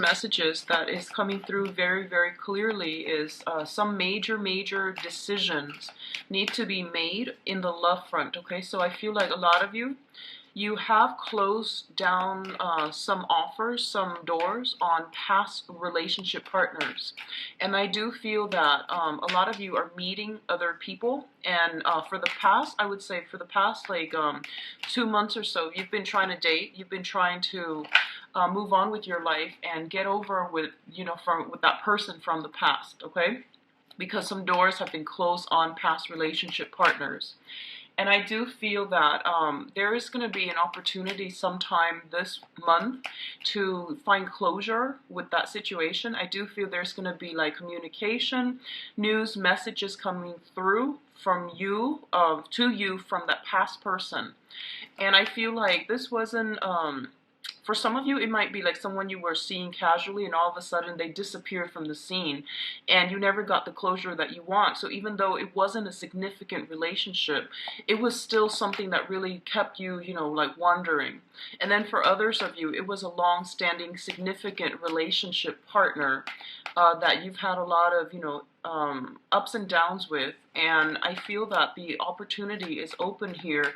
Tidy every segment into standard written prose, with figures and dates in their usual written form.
messages that is coming through very clearly is some major decisions need to be made in the love front. Okay, so I feel like a lot of you have closed down some offers, some doors on past relationship partners. And I do feel that a lot of you are meeting other people. And for the past, I would say for the past like 2 months or so, you've been trying to date, you've been trying to move on with your life and get over with, with that person from the past, okay? Because some doors have been closed on past relationship partners. And I do feel that there is going to be an opportunity sometime this month to find closure with that situation. I do feel there's going to be like communication, news, messages coming through from you, to you from that past person. And I feel like this wasn't... for some of you, it might be like someone you were seeing casually and all of a sudden they disappeared from the scene and you never got the closure that you want. So even though it wasn't a significant relationship, it was still something that really kept you, like wondering. And then for others of you, it was a long-standing, significant relationship partner that you've had a lot of, ups and downs with. And I feel that the opportunity is open here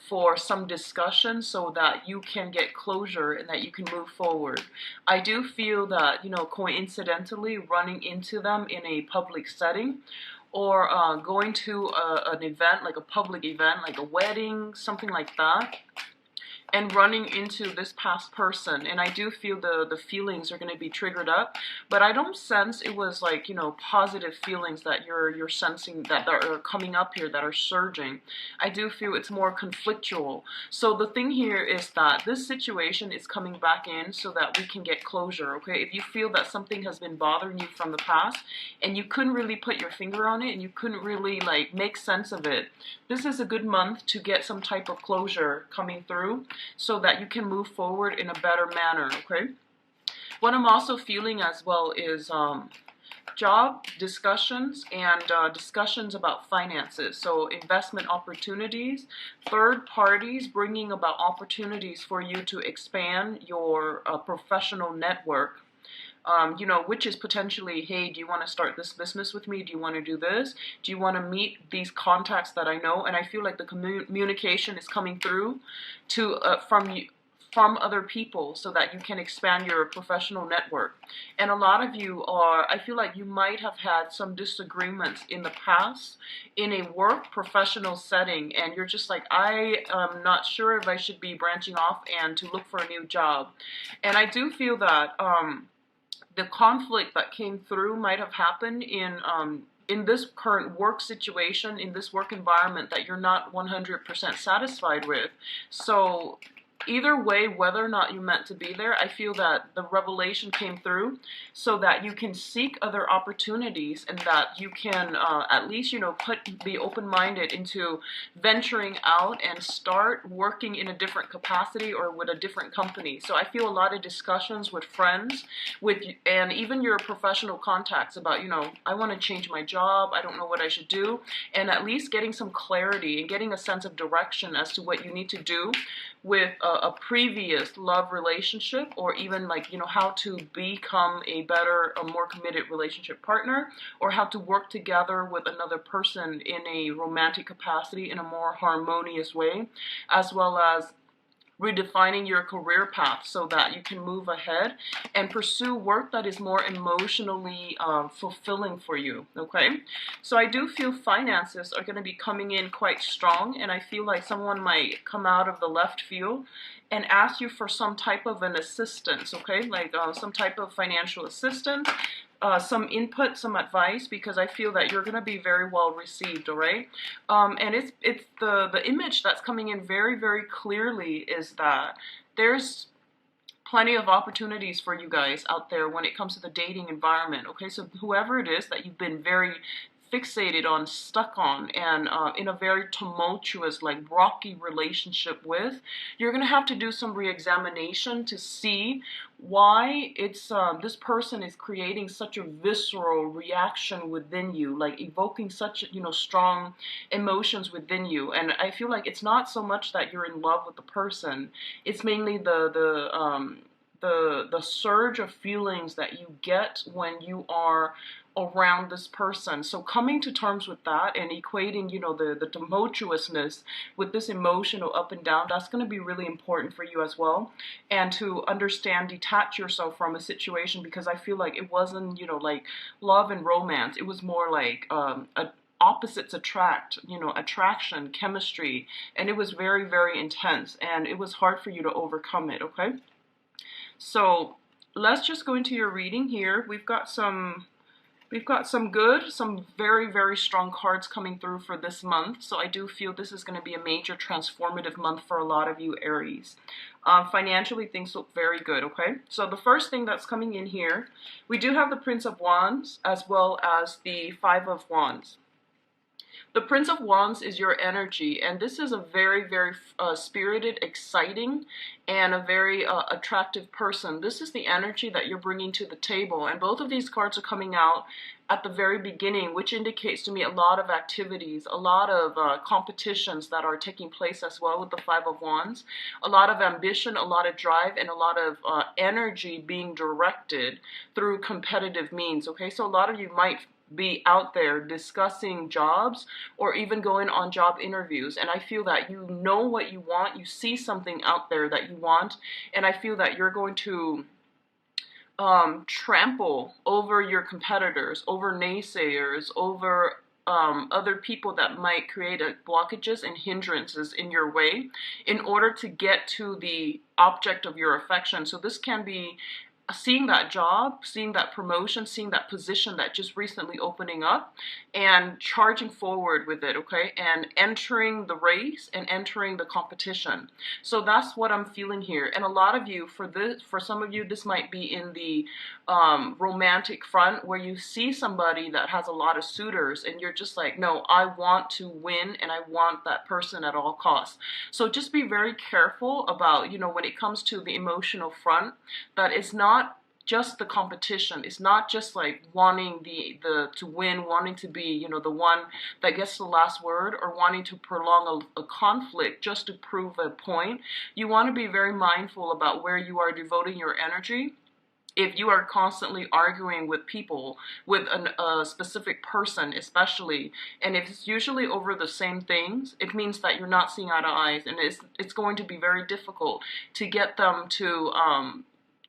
for some discussion so that you can get closure and that you can move forward. I do feel that, coincidentally running into them in a public setting or going to an event, like a public event, like a wedding, something like that, and running into this past person. And I do feel the feelings are going to be triggered up, but I don't sense it was like, positive feelings that you're sensing that are coming up here, that are surging. I do feel it's more conflictual. So the thing here is that this situation is coming back in so that we can get closure, okay? If you feel that something has been bothering you from the past and you couldn't really put your finger on it and you couldn't really like make sense of it, this is a good month to get some type of closure coming through, so that you can move forward in a better manner, okay? What I'm also feeling as well is job discussions and discussions about finances. So investment opportunities, third parties bringing about opportunities for you to expand your professional network. Which is potentially, hey, do you want to start this business with me? Do you want to do this? Do you want to meet these contacts that I know? And I feel like the communication is coming through to from other people so that you can expand your professional network. And a lot of you I feel like you might have had some disagreements in the past in a work professional setting, and you're just like, I am not sure if I should be branching off and to look for a new job. And I do feel that the conflict that came through might have happened in this current work situation, in this work environment that you're not 100% satisfied with. So either way, whether or not you meant to be there, I feel that the revelation came through so that you can seek other opportunities and that you can at least, be open-minded into venturing out and start working in a different capacity or with a different company. So I feel a lot of discussions with friends, and even your professional contacts about, I want to change my job, I don't know what I should do, and at least getting some clarity and getting a sense of direction as to what you need to do with a previous love relationship, or even like, how to become a better, a more committed relationship partner, or how to work together with another person in a romantic capacity in a more harmonious way, as well as redefining your career path so that you can move ahead and pursue work that is more emotionally fulfilling for you, okay? So I do feel finances are going to be coming in quite strong, and I feel like someone might come out of the left field and ask you for some type of an assistance, okay? Like some type of financial assistance, some input, some advice, because I feel that you're going to be very well received, all right? And it's the image that's coming in very clearly is that there's plenty of opportunities for you guys out there when it comes to the dating environment, okay? So whoever it is that you've been very fixated on, stuck on, and in a very tumultuous, like rocky relationship with, you're going to have to do some re-examination to see why it's this person is creating such a visceral reaction within you, like evoking such strong emotions within you. And I feel like it's not so much that you're in love with the person, it's mainly the surge of feelings that you get when you are around this person. So coming to terms with that and equating, the tumultuousness with this emotional up and down, that's going to be really important for you as well. And to understand, detach yourself from a situation, because I feel like it wasn't, like love and romance. It was more like opposites attract, attraction, chemistry, and it was very, very intense, and it was hard for you to overcome it, okay? So let's just go into your reading here. We've got some very, very strong cards coming through for this month. So I do feel this is going to be a major transformative month for a lot of you Aries. Financially, things look very good, okay? So the first thing that's coming in here, we do have the Prince of Wands as well as the Five of Wands. The Prince of Wands is your energy, and this is a very, very spirited, exciting, and a very attractive person. This is the energy that you're bringing to the table, and both of these cards are coming out at the very beginning, which indicates to me a lot of activities, a lot of competitions that are taking place as well with the Five of Wands, a lot of ambition, a lot of drive, and a lot of energy being directed through competitive means, okay? So a lot of you might be out there discussing jobs or even going on job interviews, and I feel that you know what you want, you see something out there that you want, and I feel that you're going to trample over your competitors, over naysayers, over other people that might create blockages and hindrances in your way in order to get to the object of your affection. So this can be seeing that job, seeing that promotion, seeing that position that just recently opening up, and charging forward with it, okay? And entering the race and entering the competition. So that's what I'm feeling here. And a lot of you, for some of you, this might be in the romantic front, where you see somebody that has a lot of suitors and you're just like, no, I want to win and I want that person at all costs. So just be very careful about, when it comes to the emotional front, that it's not just the competition. It's not just like wanting to win, wanting to be, the one that gets the last word, or wanting to prolong a conflict just to prove a point. You want to be very mindful about where you are devoting your energy. If you are constantly arguing with people, with a specific person especially, and if it's usually over the same things, it means that you're not seeing eye to eye, and it's going to be very difficult to get them to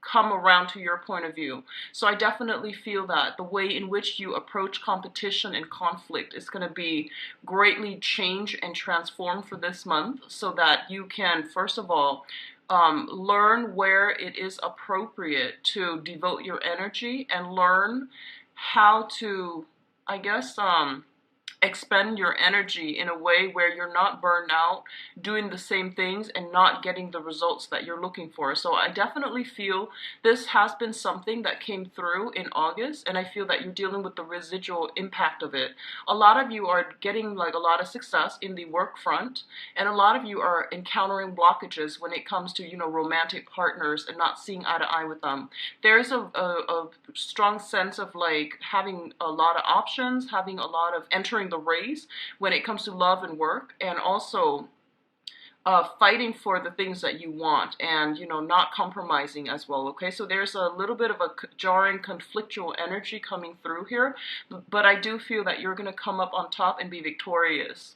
come around to your point of view. So I definitely feel that the way in which you approach competition and conflict is going to be greatly changed and transformed for this month, so that you can, first of all, learn where it is appropriate to devote your energy, and learn how to, I guess, expend your energy in a way where you're not burned out doing the same things and not getting the results that you're looking for. So I definitely feel this has been something that came through in August, and I feel that you're dealing with the residual impact of it. A lot of you are getting like a lot of success in the work front, and a lot of you are encountering blockages when it comes to, romantic partners and not seeing eye to eye with them. There's a strong sense of like having a lot of options, having a lot of entering the race when it comes to love and work, and also fighting for the things that you want, and not compromising as well, okay? So there's a little bit of a jarring, conflictual energy coming through here, but I do feel that you're going to come up on top and be victorious.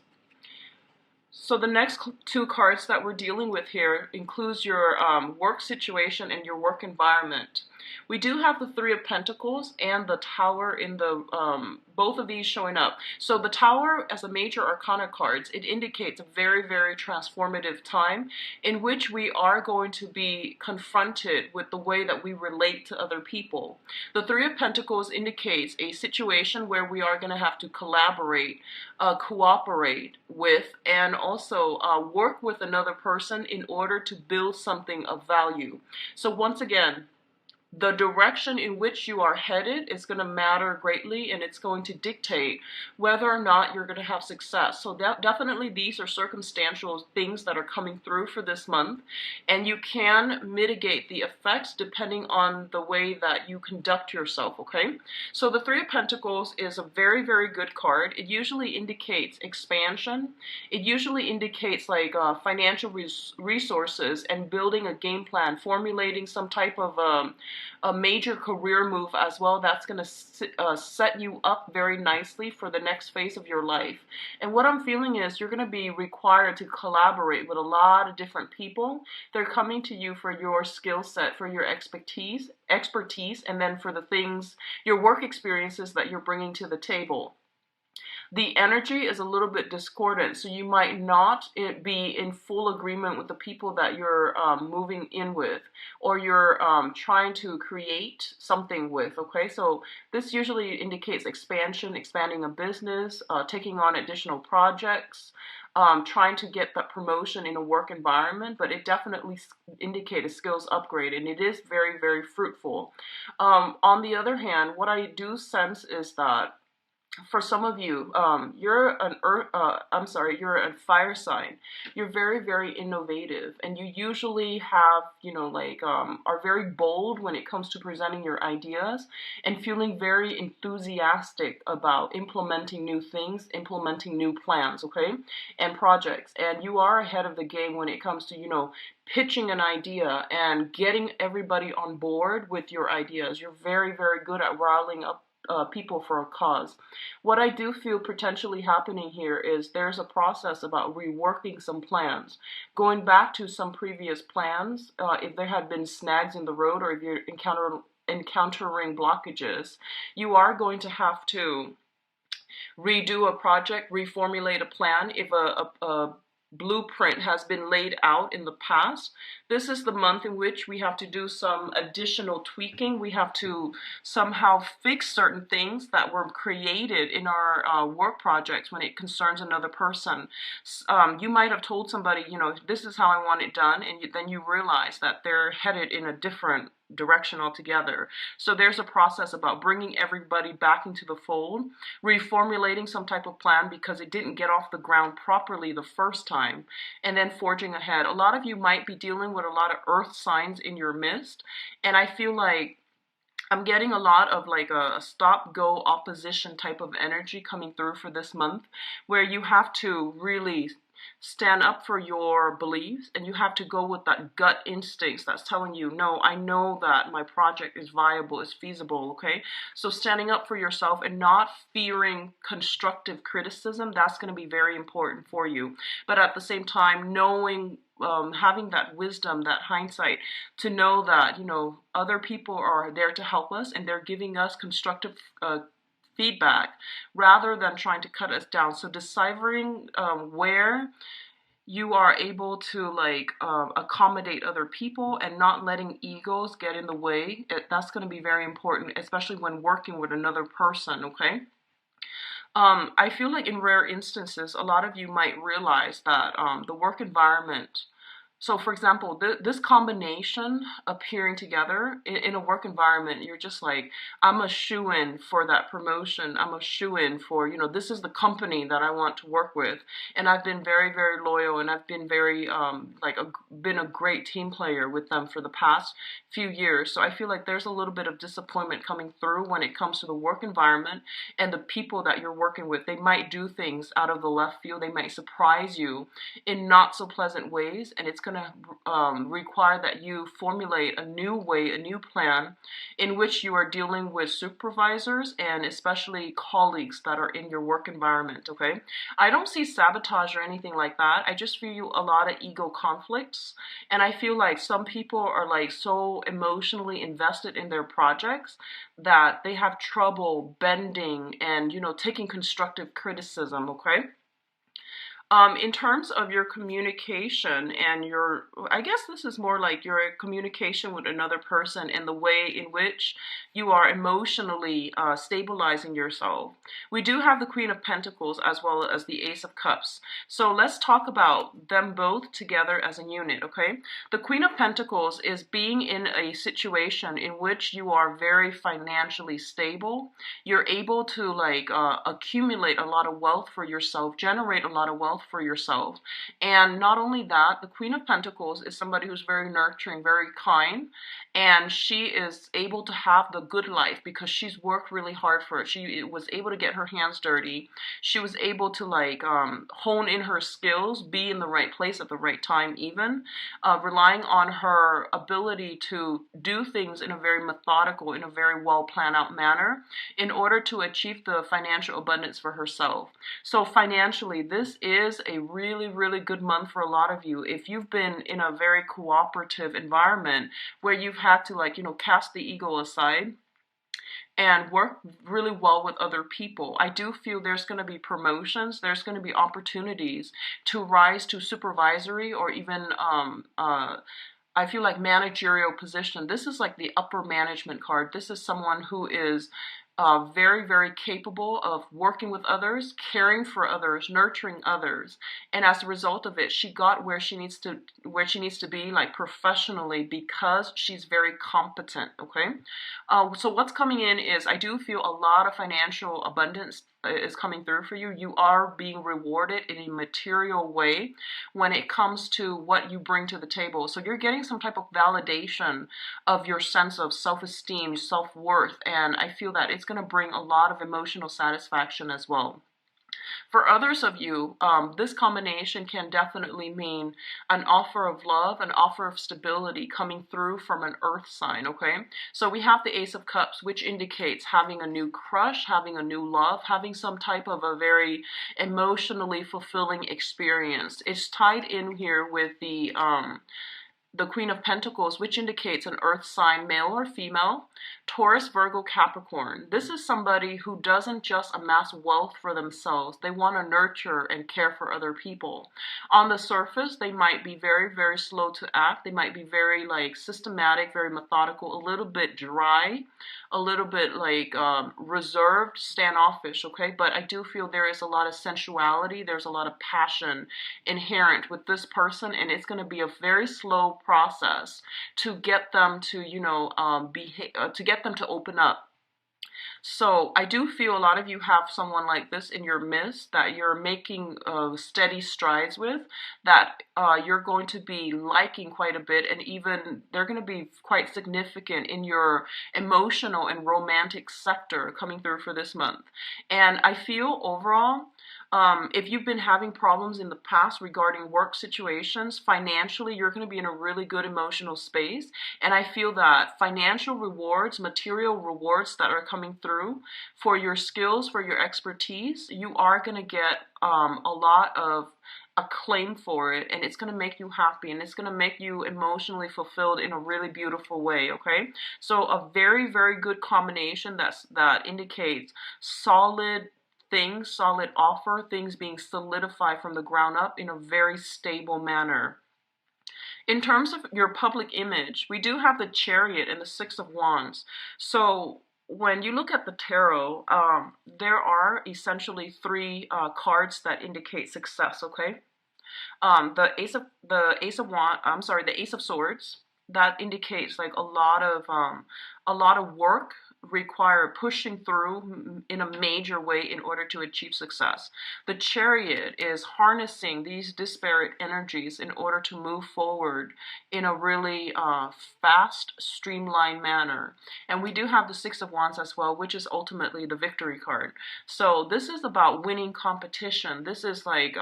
So the next two cards that we're dealing with here includes your work situation and your work environment. We do have the Three of Pentacles and the Tower in the both of these showing up. So the Tower, as a major arcana cards, it indicates a very, very transformative time in which we are going to be confronted with the way that we relate to other people. The Three of Pentacles indicates a situation where we are going to have to collaborate, cooperate with, and also work with another person in order to build something of value. So once again, the direction in which you are headed is going to matter greatly, and it's going to dictate whether or not you're going to have success. So definitely these are circumstantial things that are coming through for this month, and you can mitigate the effects depending on the way that you conduct yourself, okay? So the Three of Pentacles is a very, very good card. It usually indicates expansion. It usually indicates like financial resources and building a game plan, formulating some type of a major career move as well. That's going to set you up very nicely for the next phase of your life. And what I'm feeling is you're going to be required to collaborate with a lot of different people. They're coming to you for your skill set, for your expertise, and then for the things, your work experiences that you're bringing to the table. The energy is a little bit discordant, so you might not be in full agreement with the people that you're moving in with, or you're trying to create something with, okay? So this usually indicates expansion, expanding a business, taking on additional projects, trying to get that promotion in a work environment, but it definitely indicates a skills upgrade, and it is very, very fruitful. On the other hand, what I do sense is that for some of you, you're you're a fire sign. You're very, very innovative, and you usually have, are very bold when it comes to presenting your ideas and feeling very enthusiastic about implementing new things, implementing new plans, okay, and projects. And you are ahead of the game when it comes to, pitching an idea and getting everybody on board with your ideas. You're very, very good at riling up people for a cause. What I do feel potentially happening here is there's a process about reworking some plans, going back to some previous plans, if there had been snags in the road, or if you're encountering blockages. You are going to have to redo a project, reformulate a plan if a blueprint has been laid out in the past. This is the month in which we have to do some additional tweaking. We have to somehow fix certain things that were created in our work projects when it concerns another person. You might have told somebody, this is how I want it done, and then you realize that they're headed in a different direction altogether. So there's a process about bringing everybody back into the fold, reformulating some type of plan because it didn't get off the ground properly the first time, and then forging ahead. A lot of you might be dealing with a lot of earth signs in your midst, and I feel like I'm getting a lot of like a stop-go opposition type of energy coming through for this month, where you have to really stand up for your beliefs, and you have to go with that gut instincts that's telling you, no, I know that my project is viable, is feasible, okay? So standing up for yourself and not fearing constructive criticism, that's going to be very important for you. But at the same time, knowing, having that wisdom, that hindsight, to know that, other people are there to help us, and they're giving us constructive feedback rather than trying to cut us down. So deciphering where you are able to accommodate other people and not letting egos get in the way, that's going to be very important, especially when working with another person, okay? I feel like in rare instances, a lot of you might realize that the work environment, so for example, this combination appearing together in a work environment, you're just like, I'm a shoo-in for that promotion. I'm a shoo-in for, this is the company that I want to work with. And I've been very, very loyal, and I've been very, been a great team player with them for the past few years. So I feel like there's a little bit of disappointment coming through when it comes to the work environment and the people that you're working with. They might do things out of the left field. They might surprise you in not so pleasant ways, and it's going to require that you formulate a new way, a new plan in which you are dealing with supervisors and especially colleagues that are in your work environment, okay? I don't see sabotage or anything like that. I just feel a lot of ego conflicts, and I feel like some people are like so emotionally invested in their projects that they have trouble bending and, taking constructive criticism, okay? In terms of your communication and your, I guess this is more like your communication with another person and the way in which you are emotionally stabilizing yourself. We do have the Queen of Pentacles as well as the Ace of Cups. So let's talk about them both together as a unit, okay? The Queen of Pentacles is being in a situation in which you are very financially stable. You're able to like accumulate a lot of wealth for yourself, generate a lot of wealth for yourself. And not only that, the Queen of Pentacles is somebody who's very nurturing, very kind, and she is able to have the good life because she's worked really hard for it. She was able to get her hands dirty. She was able to like hone in her skills, be in the right place at the right time, even relying on her ability to do things in a very methodical, in a very well planned out manner in order to achieve the financial abundance for herself. So financially, this is a really, really good month for a lot of you. If you've been in a very cooperative environment where you've had to like, cast the ego aside and work really well with other people, I do feel there's going to be promotions, there's going to be opportunities to rise to supervisory or even I feel like managerial position. This is like the upper management card. This is someone who is very, very capable of working with others, caring for others, nurturing others. And as a result of it, she got where she needs to be, like professionally, because she's very competent. Okay. So what's coming in is I do feel a lot of financial abundance is coming through for you. You are being rewarded in a material way when it comes to what you bring to the table. So you're getting some type of validation of your sense of self-esteem, self-worth, and I feel that it's going to bring a lot of emotional satisfaction as well. For others of you, this combination can definitely mean an offer of love, an offer of stability coming through from an earth sign, okay? So we have the Ace of Cups, which indicates having a new crush, having a new love, having some type of a very emotionally fulfilling experience. It's tied in here with the Queen of Pentacles, which indicates an earth sign, male or female, Taurus, Virgo, Capricorn. This is somebody who doesn't just amass wealth for themselves. They want to nurture and care for other people. On the surface, they might be very, very slow to act. They might be very like systematic, very methodical, a little bit dry, a little bit like reserved, standoffish, okay? But I do feel there is a lot of sensuality. There's a lot of passion inherent with this person, and it's going to be a very slow process to get them to, to get them to open up. So I do feel a lot of you have someone like this in your midst that you're making steady strides with, that you're going to be liking quite a bit, and even they're going to be quite significant in your emotional and romantic sector coming through for this month. And I feel overall, if you've been having problems in the past regarding work situations, financially, you're going to be in a really good emotional space. And I feel that financial rewards, material rewards that are coming through for your skills, for your expertise, you are going to get a lot of acclaim for it, and it's going to make you happy, and it's going to make you emotionally fulfilled in a really beautiful way, okay? So a very, very good combination that indicates solid things, solid offer, things being solidified from the ground up in a very stable manner. In terms of your public image, we do have the Chariot and the Six of Wands. So when you look at the tarot, there are essentially three cards that indicate success, okay? The Ace of Swords, that indicates like a lot of work required pushing through in a major way in order to achieve success. The Chariot is harnessing these disparate energies in order to move forward in a really fast, streamlined manner. And we do have the Six of Wands as well, which is ultimately the victory card. So this is about winning competition. This is like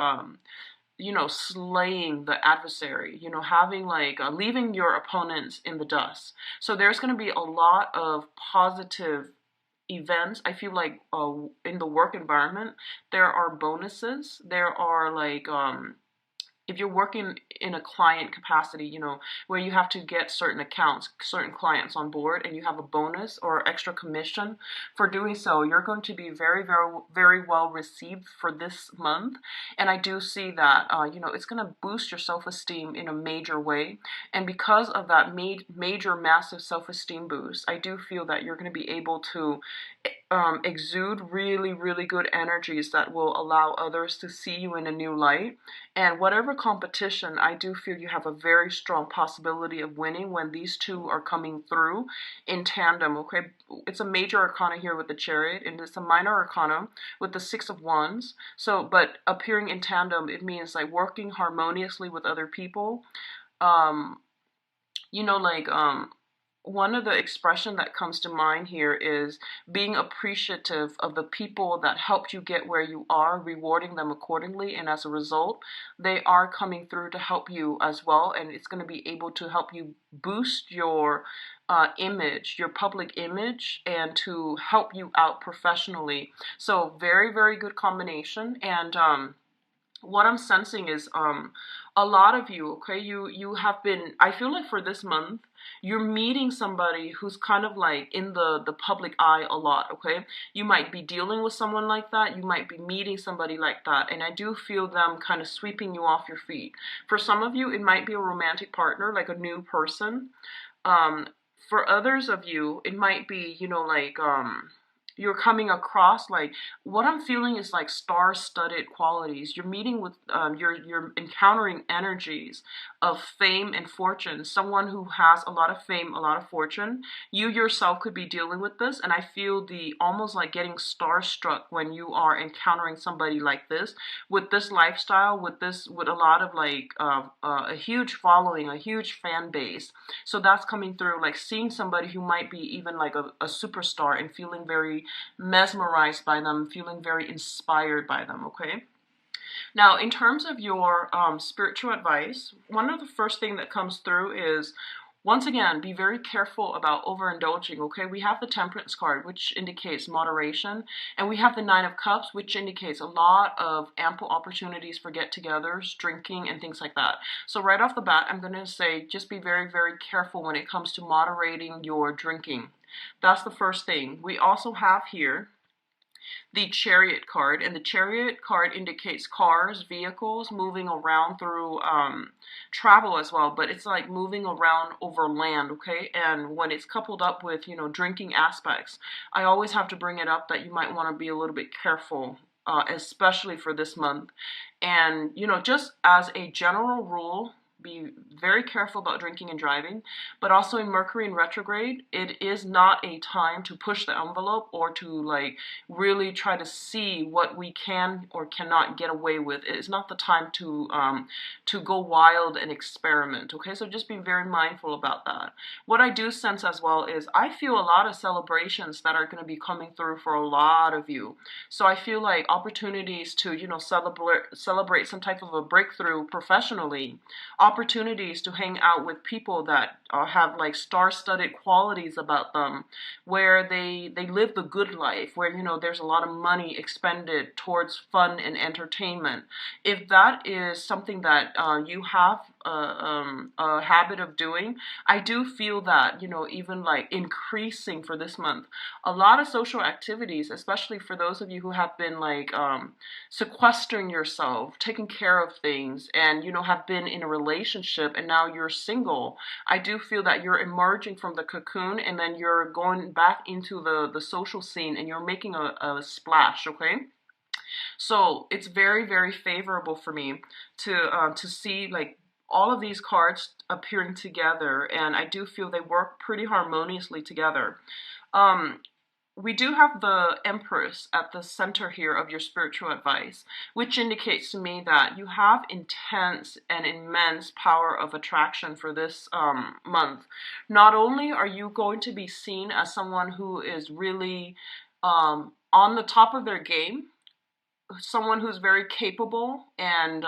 slaying the adversary, having like leaving your opponents in the dust. So there's going to be a lot of positive events. I feel like in the work environment, there are bonuses. There are like if you're working in a client capacity, you know, where you have to get certain accounts, certain clients on board, and you have a bonus or extra commission for doing so, you're going to be very, very, very well received for this month. And I do see that, you know, it's going to boost your self-esteem in a major way. And because of that major, massive self-esteem boost, I do feel that you're going to be able to exude really, really good energies that will allow others to see you in a new light. And whatever competition, I do feel you have a very strong possibility of winning when these two are coming through in tandem, okay? It's a major arcana here with the Chariot, and it's a minor arcana with the Six of Wands. So, but appearing in tandem, it means like working harmoniously with other people. Um, you know, like, one of the expression that comes to mind here is being appreciative of the people that helped you get where you are, rewarding them accordingly, and as a result, they are coming through to help you as well, and it's going to be able to help you boost your image, your public image, and to help you out professionally. So very, very good combination. And what I'm sensing is a lot of you, okay, you have been, I feel like for this month, you're meeting somebody who's kind of like in the public eye a lot, okay? You might be dealing with someone like that. You might be meeting somebody like that. And I do feel them kind of sweeping you off your feet. For some of you, it might be a romantic partner, like a new person. For others of you, it might be, you know, like, you're coming across, like, what I'm feeling is like star-studded qualities. You're meeting with, you're encountering energies of fame and fortune. Someone who has a lot of fame, a lot of fortune. You yourself could be dealing with this, and I feel the almost like getting starstruck when you are encountering somebody like this, with this lifestyle, with this, with a lot of like a huge following, a huge fan base. So that's coming through, like seeing somebody who might be even like a superstar and feeling very mesmerized by them, feeling very inspired by them, okay? Now, in terms of your spiritual advice, one of the first thing that comes through is, once again, be very careful about overindulging, okay? We have the Temperance card, which indicates moderation, and we have the Nine of Cups, which indicates a lot of ample opportunities for get-togethers, drinking, and things like that. So right off the bat, I'm going to say just be very, very careful when it comes to moderating your drinking. That's the first thing. We also have here the Chariot card, and the Chariot card indicates cars, vehicles, moving around through travel as well, but it's like moving around over land, okay? And when it's coupled up with, you know, drinking aspects, I always have to bring it up that you might want to be a little bit careful, especially for this month. And, you know, just as a general rule, be very careful about drinking and driving, but also in Mercury in retrograde, it is not a time to push the envelope or to like really try to see what we can or cannot get away with. It is not the time to go wild and experiment, okay? So just be very mindful about that. What I do sense as well is I feel a lot of celebrations that are going to be coming through for a lot of you. So I feel like opportunities to, you know, celebrate some type of a breakthrough professionally, opportunities to hang out with people that have like star-studded qualities about them, where they live the good life, where, you know, there's a lot of money expended towards fun and entertainment. If that is something that you have a habit of doing, I do feel that, you know, even like increasing for this month. A lot of social activities, especially for those of you who have been like sequestering yourself, taking care of things, and, you know, have been in a relationship and now you're single. I do feel that you're emerging from the cocoon and then you're going back into the social scene and you're making a splash, okay? So it's very, very favorable for me to see like all of these cards appearing together, and I do feel they work pretty harmoniously together. We do have the Empress at the center here of your spiritual advice, which indicates to me that you have intense and immense power of attraction for this month. Not only are you going to be seen as someone who is really on the top of their game, someone who's very capable and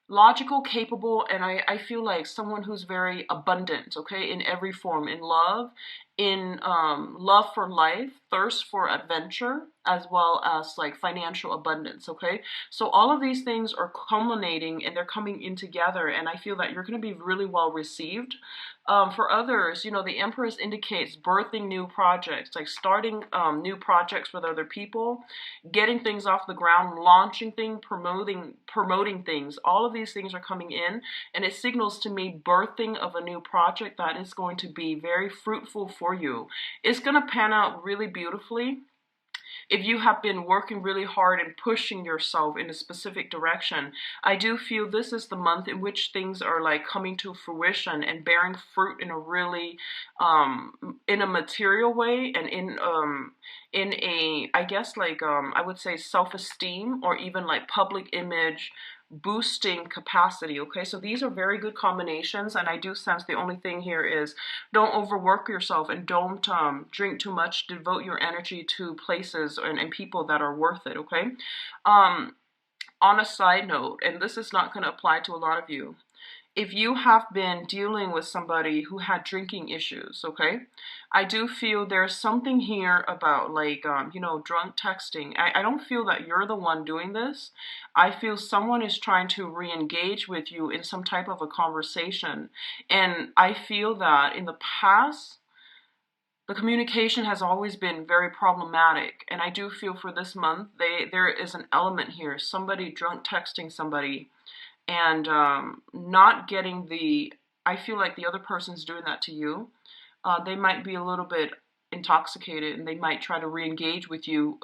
logical, capable, and I feel like someone who's very abundant, okay, in every form, in love, in love for life, thirst for adventure, as well as like financial abundance. Okay, so all of these things are culminating and they're coming in together, and I feel that you're going to be really well received. For others, you know, the Empress indicates birthing new projects, like starting new projects with other people, getting things off the ground, launching things, promoting things. All of these things are coming in, and it signals to me birthing of a new project that is going to be very fruitful for you. It's going to pan out really beautifully. If you have been working really hard and pushing yourself in a specific direction, I do feel this is the month in which things are like coming to fruition and bearing fruit in a really in a material way, and in a, I guess, like I would say self-esteem, or even like public image boosting capacity. Okay, so these are very good combinations, and I do sense the only thing here is don't overwork yourself, and don't drink too much. Devote your energy to places and people that are worth it. Okay, on a side note, and this is not going to apply to a lot of you, if you have been dealing with somebody who had drinking issues, okay, I do feel there's something here about like, you know, drunk texting. I don't feel that you're the one doing this. I feel someone is trying to re-engage with you in some type of a conversation. And I feel that in the past, the communication has always been very problematic. And I do feel for this month, there is an element here, somebody drunk texting somebody, and not getting the, I feel like the other person's doing that to you. They might be a little bit intoxicated, and they might try to re-engage with you.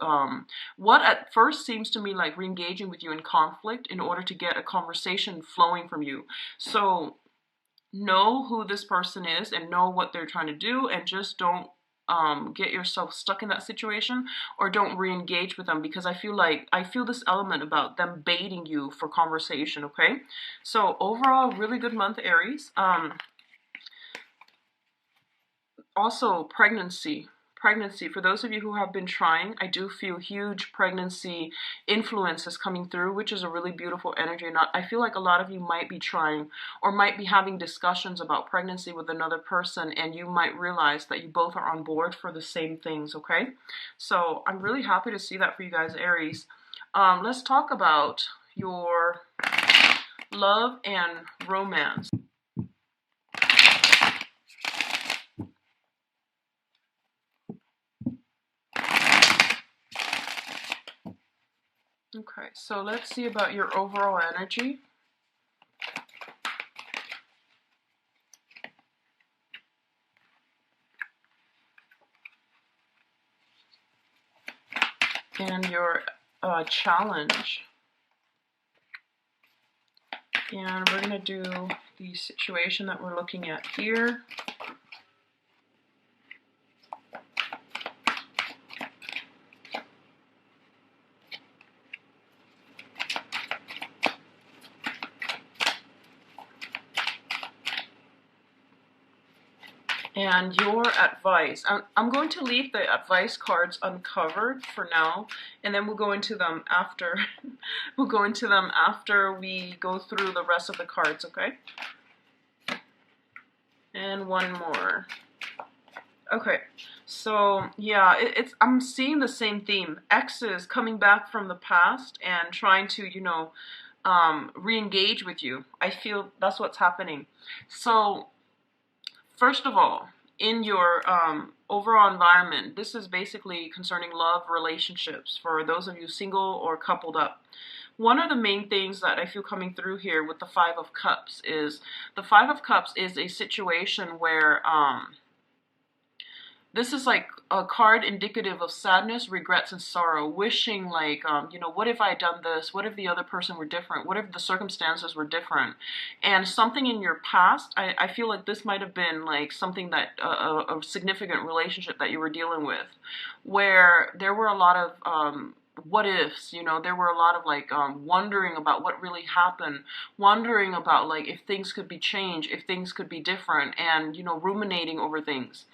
What at first seems to me like re-engaging with you in conflict in order to get a conversation flowing from you. So know who this person is and know what they're trying to do, and just don't get yourself stuck in that situation, or don't re-engage with them, because I feel this element about them baiting you for conversation. Okay, so overall, really good month, Aries. Also, pregnancy, for those of you who have been trying, I do feel huge pregnancy influences coming through, which is a really beautiful energy. And I feel like a lot of you might be trying, or might be having discussions about pregnancy with another person, and you might realize that you both are on board for the same things. Okay, so I'm really happy to see that for you guys, Aries. Let's talk about your love and romance. Okay, so let's see about your overall energy. And your challenge. And we're going to do the situation that we're looking at here. And your advice. I'm going to leave the advice cards uncovered for now, and then we'll go into them after. We'll go into them after we go through the rest of the cards, okay? And one more. Okay, so yeah, I'm seeing the same theme. Exes coming back from the past and trying to, you know, re-engage with you. I feel that's what's happening. So first of all, in your overall environment, this is basically concerning love, relationships, for those of you single or coupled up. One of the main things that I feel coming through here with the Five of Cups is, the Five of Cups is a situation where this is like a card indicative of sadness, regrets, and sorrow. Wishing like, you know, what if I had done this? What if the other person were different? What if the circumstances were different? And something in your past, I feel like this might have been like something that, a significant relationship that you were dealing with, where there were a lot of what ifs, you know, there were a lot of like wondering about what really happened, wondering about like if things could be changed, if things could be different, and, you know, ruminating over things.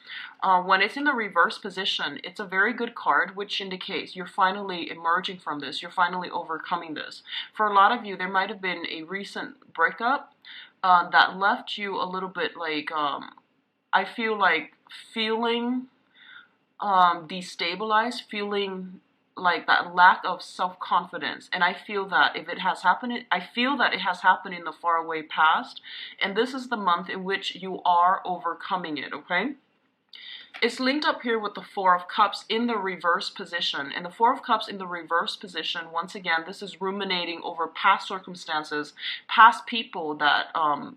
When it's in the reverse position, it's a very good card, which indicates you're finally emerging from this, you're finally overcoming this. For a lot of you, there might have been a recent breakup that left you a little bit like, I feel like feeling destabilized, feeling like that lack of self-confidence. And I feel that if it has happened, I feel that it has happened in the faraway past, and this is the month in which you are overcoming it, okay? It's linked up here with the Four of Cups in the reverse position. And the Four of Cups in the reverse position, once again, this is ruminating over past circumstances, past people that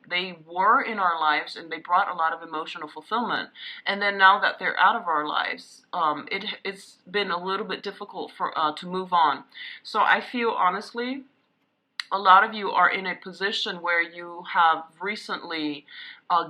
they were in our lives and they brought a lot of emotional fulfillment. And then now that they're out of our lives, it's been a little bit difficult for to move on. So I feel, honestly, a lot of you are in a position where you have recently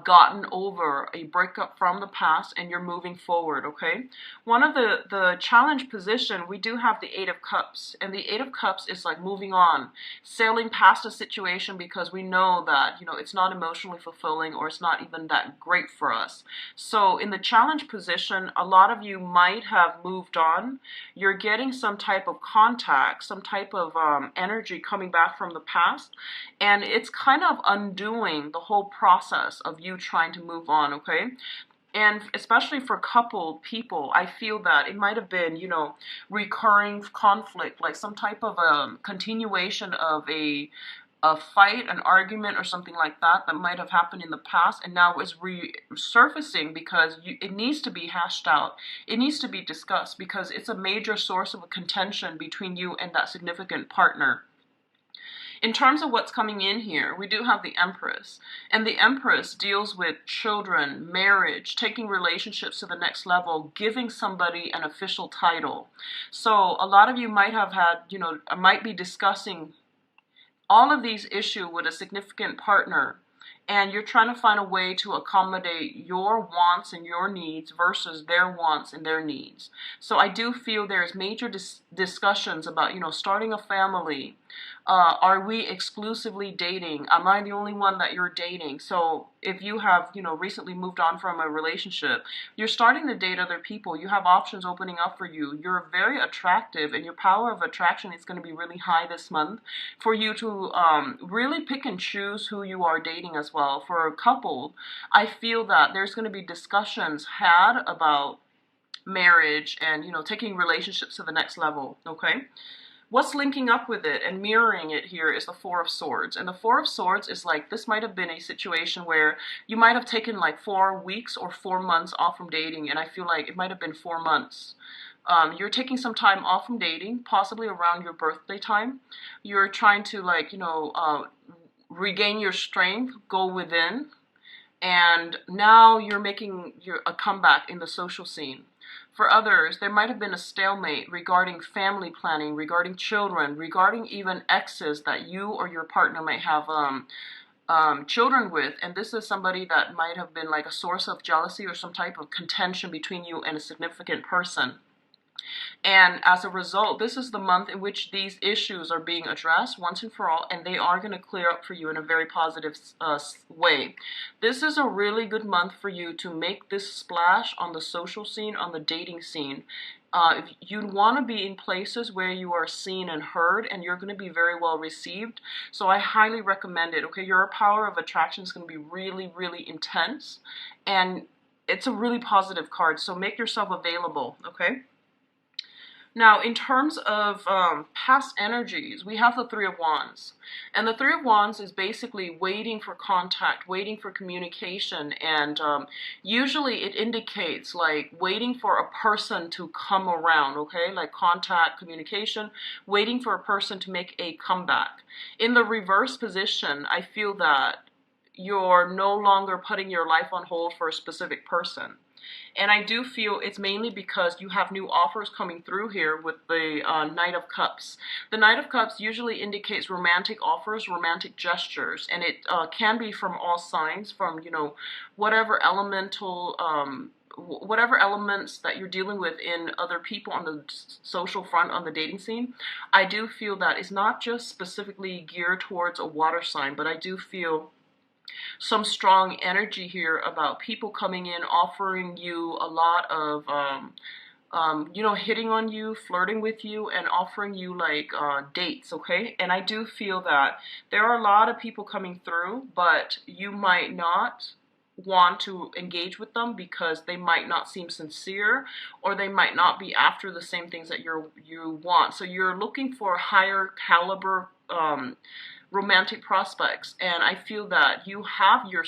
gotten over a breakup from the past and you're moving forward, okay? One of the challenge position, we do have the Eight of Cups, and the Eight of Cups is like moving on, sailing past a situation because we know that, you know, it's not emotionally fulfilling or it's not even that great for us. So in the challenge position, a lot of you might have moved on. You're getting some type of contact, some type of energy coming back from the past, and it's kind of undoing the whole process of you trying to move on, okay? And especially for coupled people, I feel that it might have been, you know, recurring conflict, like some type of continuation of a fight, an argument, or something like that that might have happened in the past, and now is resurfacing because it needs to be hashed out. It needs to be discussed because it's a major source of a contention between you and that significant partner. In terms of what's coming in here, we do have the Empress. And the Empress deals with children, marriage, taking relationships to the next level, giving somebody an official title. So a lot of you might have had, you know, might be discussing all of these issues with a significant partner, and you're trying to find a way to accommodate your wants and your needs versus their wants and their needs. So I do feel there's major discussions about, you know, starting a family. Are we exclusively dating? Am I the only one that you're dating? So if you have, you know, recently moved on from a relationship, you're starting to date other people. You have options opening up for you. You're very attractive, and your power of attraction is going to be really high this month for you to really pick and choose who you are dating as well. For a couple, I feel that there's going to be discussions had about marriage and, you know, taking relationships to the next level, okay? What's linking up with it and mirroring it here is the Four of Swords. And the Four of Swords is like, this might have been a situation where you might have taken like 4 weeks or 4 months off from dating. And I feel like it might have been 4 months. You're taking some time off from dating, possibly around your birthday time. You're trying to, like, you know, regain your strength, go within. And now you're making a comeback in the social scene. For others, there might have been a stalemate regarding family planning, regarding children, regarding even exes that you or your partner might have children with. And this is somebody that might have been like a source of jealousy or some type of contention between you and a significant person. And as a result, this is the month in which these issues are being addressed once and for all, and they are going to clear up for you in a very positive way. This is a really good month for you to make this splash on the social scene, on the dating scene. If you want to be in places where you are seen and heard, and you're going to be very well received. So I highly recommend it, okay? Your power of attraction is going to be really, really intense, and it's a really positive card, so make yourself available, okay? Now, in terms of past energies, we have the Three of Wands. And the Three of Wands is basically waiting for contact, waiting for communication. And usually it indicates like waiting for a person to come around, okay? Like contact, communication, waiting for a person to make a comeback. In the reverse position, I feel that you're no longer putting your life on hold for a specific person. And I do feel it's mainly because you have new offers coming through here with the Knight of Cups. The Knight of Cups usually indicates romantic offers, romantic gestures, and it can be from all signs, from, you know, whatever elemental, whatever elements that you're dealing with in other people on the social front, on the dating scene. I do feel that it's not just specifically geared towards a water sign, but I do feel some strong energy here about people coming in, offering you a lot of, you know, hitting on you, flirting with you, and offering you like dates, okay? And I do feel that there are a lot of people coming through, but you might not want to engage with them because they might not seem sincere, or they might not be after the same things that you want. So you're looking for higher caliber romantic prospects, and I feel that you have your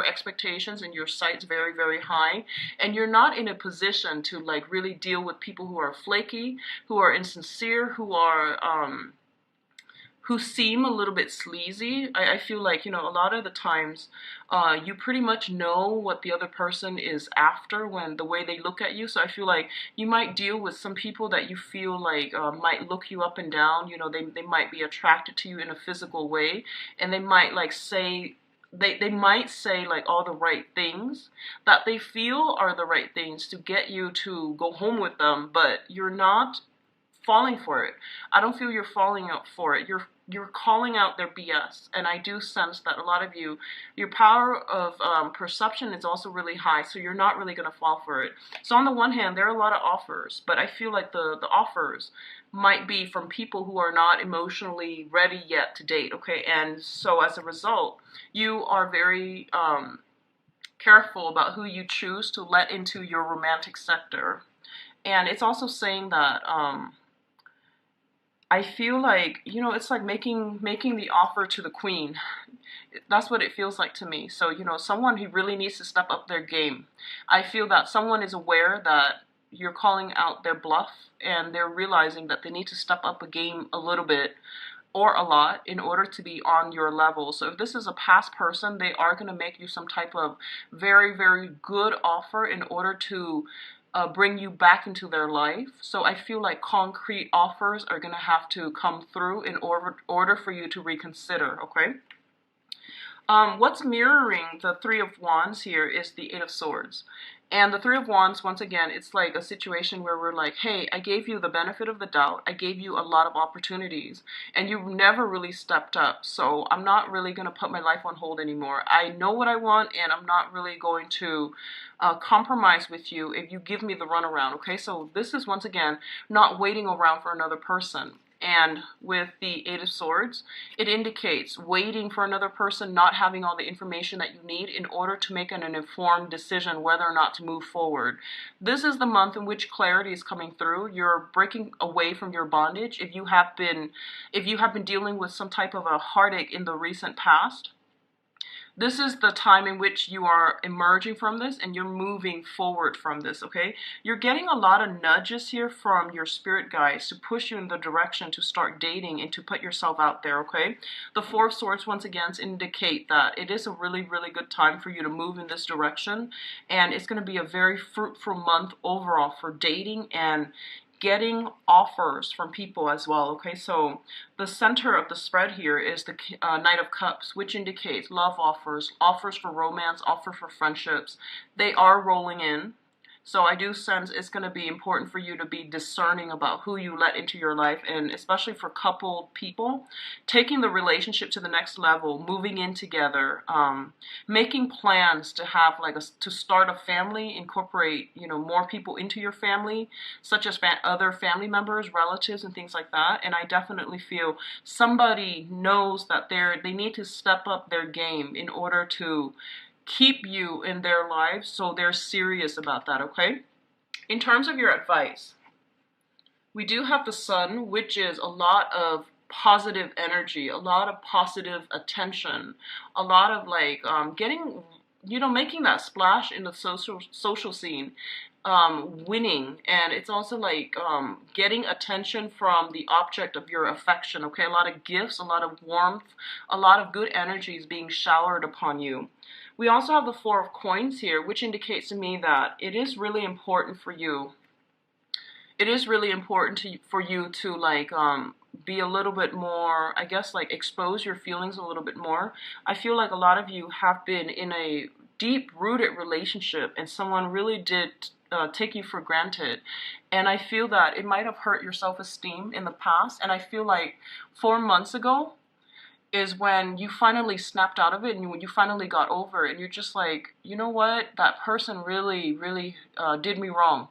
expectations and your sights very, very high, and you're not in a position to like really deal with people who are flaky, who are insincere, who seem a little bit sleazy. I feel like, you know, a lot of the times you pretty much know what the other person is after when the way they look at you. So I feel like you might deal with some people that you feel like might look you up and down. You know, they might be attracted to you in a physical way, and they might like say, they might say like all the right things that they feel are the right things to get you to go home with them, but you're not falling for it. I don't feel you're falling out for it. You're calling out their BS, and I do sense that a lot of you, your power of perception is also really high, so you're not really going to fall for it. So on the one hand, there are a lot of offers, but I feel like the offers might be from people who are not emotionally ready yet to date, okay? And so as a result, you are very careful about who you choose to let into your romantic sector. And it's also saying that I feel like, you know, it's like making the offer to the queen. That's what it feels like to me. So, you know, someone who really needs to step up their game. I feel that someone is aware that you're calling out their bluff, and they're realizing that they need to step up a game a little bit or a lot in order to be on your level. So if this is a past person, they are going to make you some type of very, very good offer in order to bring you back into their life. So I feel like concrete offers are going to have to come through in order for you to reconsider, okay? What's mirroring the Three of Wands here is the Eight of Swords. And the Three of Wands, once again, it's like a situation where we're like, hey, I gave you the benefit of the doubt. I gave you a lot of opportunities, and you've never really stepped up. So I'm not really going to put my life on hold anymore. I know what I want, and I'm not really going to compromise with you if you give me the runaround, okay? So this is, once again, not waiting around for another person. And with the Eight of Swords, it indicates waiting for another person, not having all the information that you need in order to make an informed decision whether or not to move forward. This is the month in which clarity is coming through. You're breaking away from your bondage. If you have been dealing with some type of a heartache in the recent past, this is the time in which you are emerging from this and you're moving forward from this, okay? You're getting a lot of nudges here from your spirit guides to push you in the direction to start dating and to put yourself out there, okay? The Four of Swords, once again, indicate that it is a really, really good time for you to move in this direction, and it's going to be a very fruitful month overall for dating and getting offers from people as well, okay? So the center of the spread here is the Knight of Cups, which indicates love offers, offers for romance, offers for friendships. They are rolling in. So I do sense it's going to be important for you to be discerning about who you let into your life, and especially for coupled people, taking the relationship to the next level, moving in together, making plans to have to start a family, incorporate, you know, more people into your family, such as other family members, relatives, and things like that. And I definitely feel somebody knows that they need to step up their game in order to keep you in their lives, so they're serious about that, okay? In terms of your advice, we do have the Sun, which is a lot of positive energy, a lot of positive attention, a lot of like getting, you know, making that splash in the social scene, winning, and it's also like getting attention from the object of your affection, okay? A lot of gifts, a lot of warmth, a lot of good energies being showered upon you. We also have the Four of Coins here, which indicates to me that it is really important for you. It is really important for you to like be a little bit more, I guess, like expose your feelings a little bit more. I feel like a lot of you have been in a deep-rooted relationship, and someone really did take you for granted. And I feel that it might have hurt your self-esteem in the past. And I feel like 4 months ago is when you finally snapped out of it, and you finally got over it, and you're just like, you know what, that person really, really did me wrong.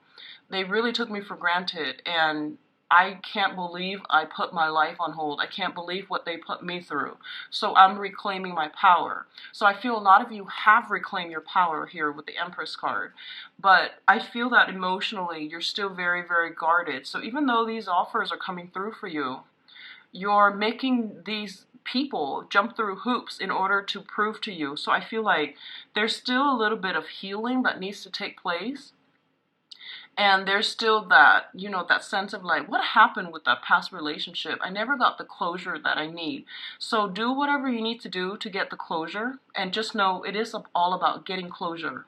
They really took me for granted, and I can't believe I put my life on hold. I can't believe what they put me through. So I'm reclaiming my power. So I feel a lot of you have reclaimed your power here with the Empress card. But I feel that emotionally you're still very, very guarded. So even though these offers are coming through for you, you're making these people jump through hoops in order to prove to you. So I feel like there's still a little bit of healing that needs to take place. And there's still that, you know, that sense of like, what happened with that past relationship? I never got the closure that I need. So do whatever you need to do to get the closure. And just know it is all about getting closure.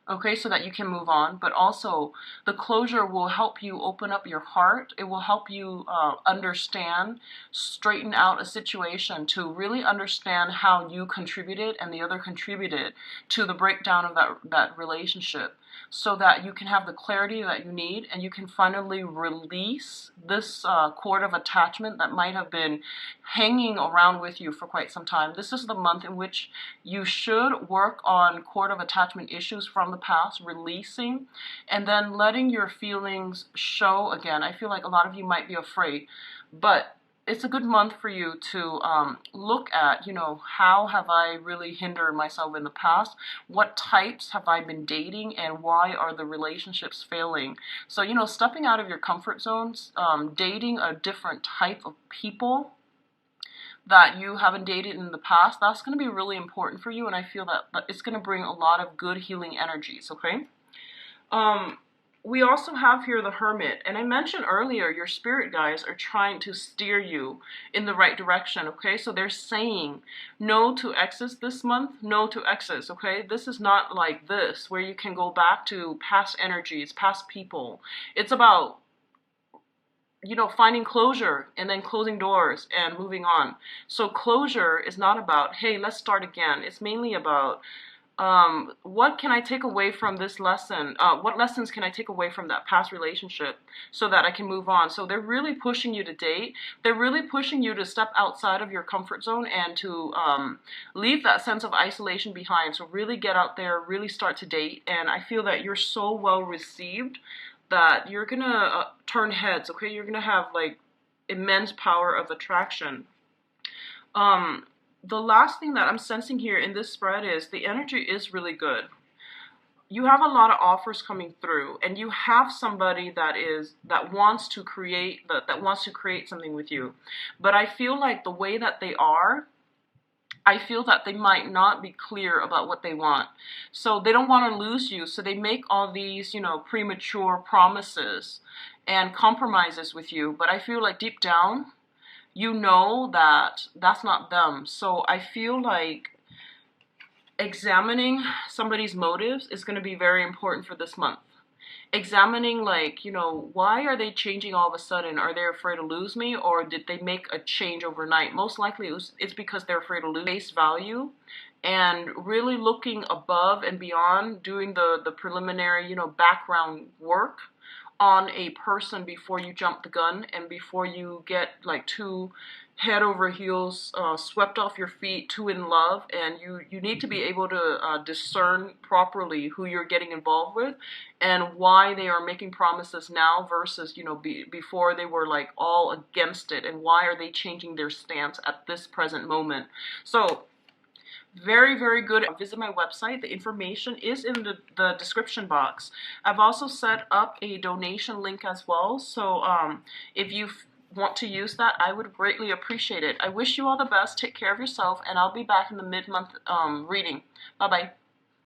Okay, so that you can move on. But also, the closure will help you open up your heart. It will help you understand, straighten out a situation to really understand how you contributed and the other contributed to the breakdown of that relationship, so that you can have the clarity that you need and you can finally release this cord of attachment that might have been hanging around with you for quite some time. This is the month in which you should work on cord of attachment issues from the past, releasing, and then letting your feelings show again. I feel like a lot of you might be afraid, but it's a good month for you to look at, you know, how have I really hindered myself in the past? What types have I been dating, and why are the relationships failing? So, you know, stepping out of your comfort zones, dating a different type of people that you haven't dated in the past, that's going to be really important for you, and I feel that it's going to bring a lot of good healing energies, okay? We also have here the Hermit, and I mentioned earlier your spirit guides are trying to steer you in the right direction, okay? So they're saying no to exes this month, no to exes, okay? This is not like this, where you can go back to past energies, past people. It's about, you know, finding closure and then closing doors and moving on. So closure is not about, hey, let's start again. It's mainly about, what can I take away from this lesson? What lessons can I take away from that past relationship so that I can move on? So they're really pushing you to date. They're really pushing you to step outside of your comfort zone and to leave that sense of isolation behind. So really get out there, really start to date. And I feel that you're so well received that you're gonna turn heads, okay? You're gonna have like immense power of attraction. The last thing that I'm sensing here in this spread is the energy is really good. You have a lot of offers coming through, and you have somebody that wants to create something with you. But I feel like the way that they are, I feel that they might not be clear about what they want. So they don't want to lose you, so they make all these, you know, premature promises and compromises with you. But I feel like deep down, you know that that's not them. So I feel like examining somebody's motives is going to be very important for this month. Examining, like, you know, why are they changing all of a sudden? Are they afraid to lose me, or did they make a change overnight? Most likely it's because they're afraid to lose face value, and really looking above and beyond, doing the preliminary, you know, background work on a person before you jump the gun and before you get like too head over heels, swept off your feet, too in love. And you need to be able to discern properly who you're getting involved with and why they are making promises now versus, you know, before they were like all against it, and why are they changing their stance at this present moment. So very, very good. Visit my website. The information is in the description box. I've also set up a donation link as well. So if you want to use that, I would greatly appreciate it. I wish you all the best. Take care of yourself, and I'll be back in the mid-month reading. Bye-bye.